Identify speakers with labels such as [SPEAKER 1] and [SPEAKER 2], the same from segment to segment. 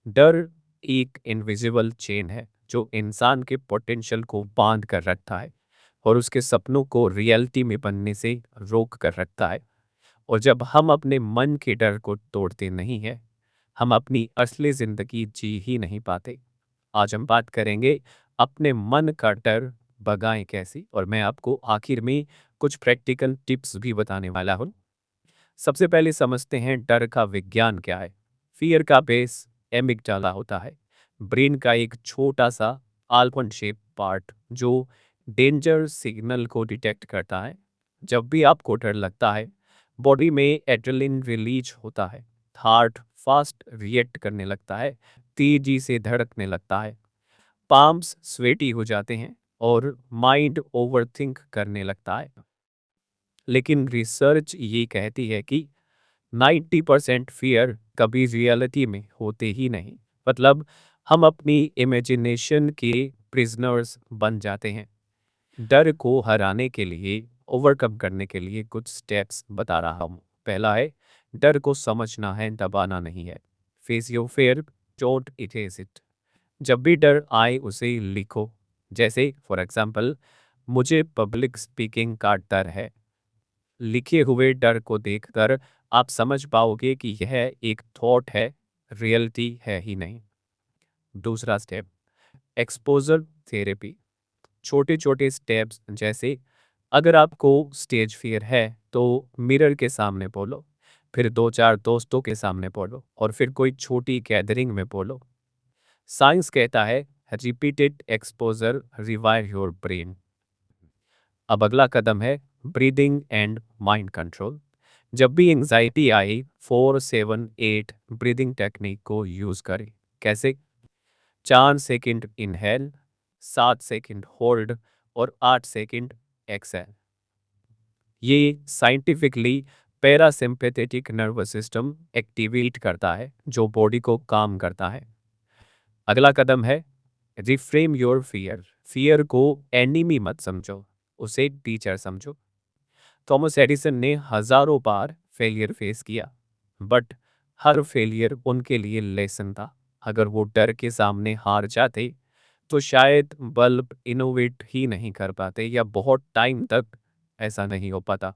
[SPEAKER 1] डर एक invisible chain है जो इंसान के पोटेंशियल को बांध कर रखता है और उसके सपनों को रियलिटी में बनने से रोक कर रखता है। और जब हम अपने मन के डर को तोड़ते नहीं हैं, हम अपनी असली जिंदगी जी ही नहीं पाते। आज हम बात करेंगे अपने मन का डर भगाएं कैसी, और मैं आपको आखिर में कुछ प्रैक्टिकल टिप्स भी बताने वाला हूँ। सबसे पहले समझते हैं डर का विज्ञान क्या है। फियर का बेस एमिगडाला होता है, ब्रेन का एक छोटा सा आलमंड शेप पार्ट जो डेंजर सिग्नल को डिटेक्ट करता है। जब भी आपको डर लगता है, बॉडी में एड्रेनलिन रिलीज होता है, हार्ट फास्ट रिएक्ट करने लगता है, तेजी से धड़कने लगता है, पाम्स स्वेटी हो जाते हैं और माइंड ओवरथिंक करने लगता है। लेकिन रिसर्च ये कहती है कि 90% फियर कभी रियलिटी में होते ही नहीं। मतलब हम अपनी इमेजिनेशन के प्रिजनर्स बन जाते हैं। डर को हराने के लिए, ओवरकम करने के लिए कुछ स्टेप्स बता रहा हूँ। पहला है, डर को समझना है, दबाना नहीं है। Face your fear, don't erase it. जब भी डर आए उसे लिखो। जैसे फॉर एग्जाम्पल, मुझे पब्लिक स्पीकिंग का डर है। लिखे हुए डर को देखकर आप समझ पाओगे कि यह एक थॉट है, रियलिटी है ही नहीं। दूसरा स्टेप, एक्सपोजर थेरेपी। छोटे छोटे स्टेप्स, जैसे अगर आपको स्टेज फियर है तो मिरर के सामने बोलो, फिर दो चार दोस्तों के सामने बोलो, और फिर कोई छोटी गैदरिंग में बोलो। साइंस कहता है repeated exposure revive your brain. अब अगला कदम है ब्रीदिंग एंड माइंड कंट्रोल। जब भी एंजाइटी आए, 4-7-8 ब्रीदिंग टेक्निक को यूज करें। कैसे? 4 सेकंड इनहेल, 7 सेकंड होल्ड और 8 सेकंड एक्सेल। ये scientifically parasympathetic nervous system activate करता है, जो बॉडी को काम करता है। अगला कदम है रिफ्रेम योर फियर। फियर को एनिमी मत समझो, उसे एक टीचर समझो। थॉमस एडिसन ने हजारों बार फेलियर फेस किया, बट हर फेलियर उनके लिए लेसन था। अगर वो डर के सामने हार जाते तो शायद बल्ब इनोवेट ही नहीं कर पाते, या बहुत टाइम तक ऐसा नहीं हो पाता।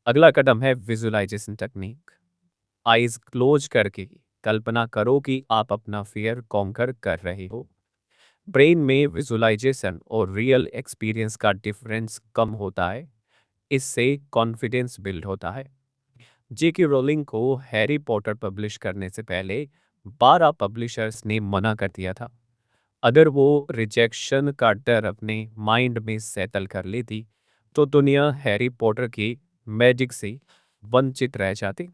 [SPEAKER 1] अगला कदम है विजुअलाइजेशन टेक्निक। आईज क्लोज करके कल्पना करो कि आप अपना फियर कॉन्कर कर रहे हो। ब्रेन में विजुअलाइजेशन और रियल एक्सपीरियंस का डिफरेंस कम होता है, इससे कॉन्फिडेंस बिल्ड होता है। जेके रोलिंग को हैरी पॉटर पब्लिश करने से पहले 12 पब्लिशर्स ने मना कर दिया था। अगर वो रिजेक्शन का डर अपने माइंड में सेटल कर लेती तो दुनिया हैरी पॉटर की मैजिक से वंचित रह जाती।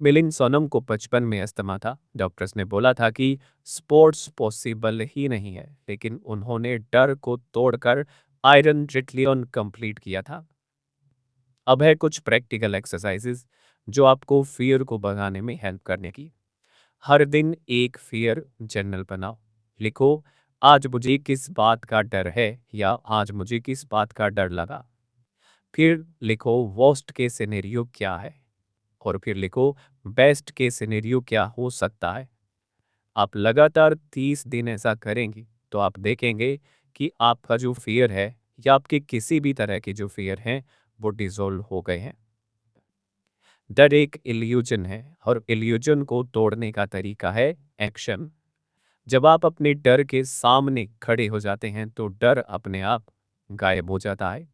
[SPEAKER 1] मिलिंद सोनम को बचपन में अस्थमा था। डॉक्टर्स ने बोला था कि स्पोर्ट्स पॉसिबल ही नहीं है, लेकिन उन्होंने डर को तोड़कर आयरन ट्रिटलियन कंप्लीट किया था। अब है कुछ प्रैक्टिकल एक्सरसाइजेज जो आपको फियर को भगाने में हेल्प करने की। हर दिन एक फियर जर्नल बनाओ। लिखो, आज मुझे किस बात का डर है, या आज मुझे किस बात का डर लगा। फिर लिखो वर्स्ट के सिनेरियो क्या है, और फिर लिखो बेस्ट के सिनेरियो क्या हो सकता है। आप लगातार 30 दिन ऐसा करेंगे तो आप देखेंगे कि आपका जो फियर है, या आपके किसी भी तरह के जो फियर हैं, वो डिसॉल्व हो गए हैं। डर एक इल्यूजन है, और इल्यूजन को तोड़ने का तरीका है एक्शन। जब आप अपने डर के सामने खड़े हो जाते हैं तो डर अपने आप गायब हो जाता है।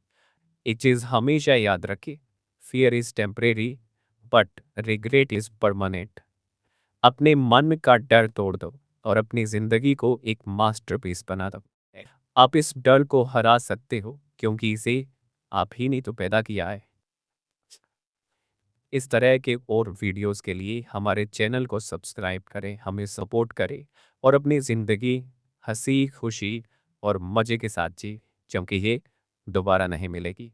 [SPEAKER 1] एक चीज हमेशा याद रखिए, fear is temporary but regret is permanent. अपने मन का डर तोड़ दो और अपनी जिंदगी को एक मास्टरपीस बना दो। आप इस डर को हरा सकते हो, क्योंकि इसे आप ही नहीं तो पैदा किया है। इस तरह के और वीडियोस के लिए हमारे चैनल को सब्सक्राइब करें, हमें सपोर्ट करें, और अपनी ज़िंदगी हंसी खुशी और मज़े के साथ जी, क्योंकि ये दोबारा नहीं मिलेगी।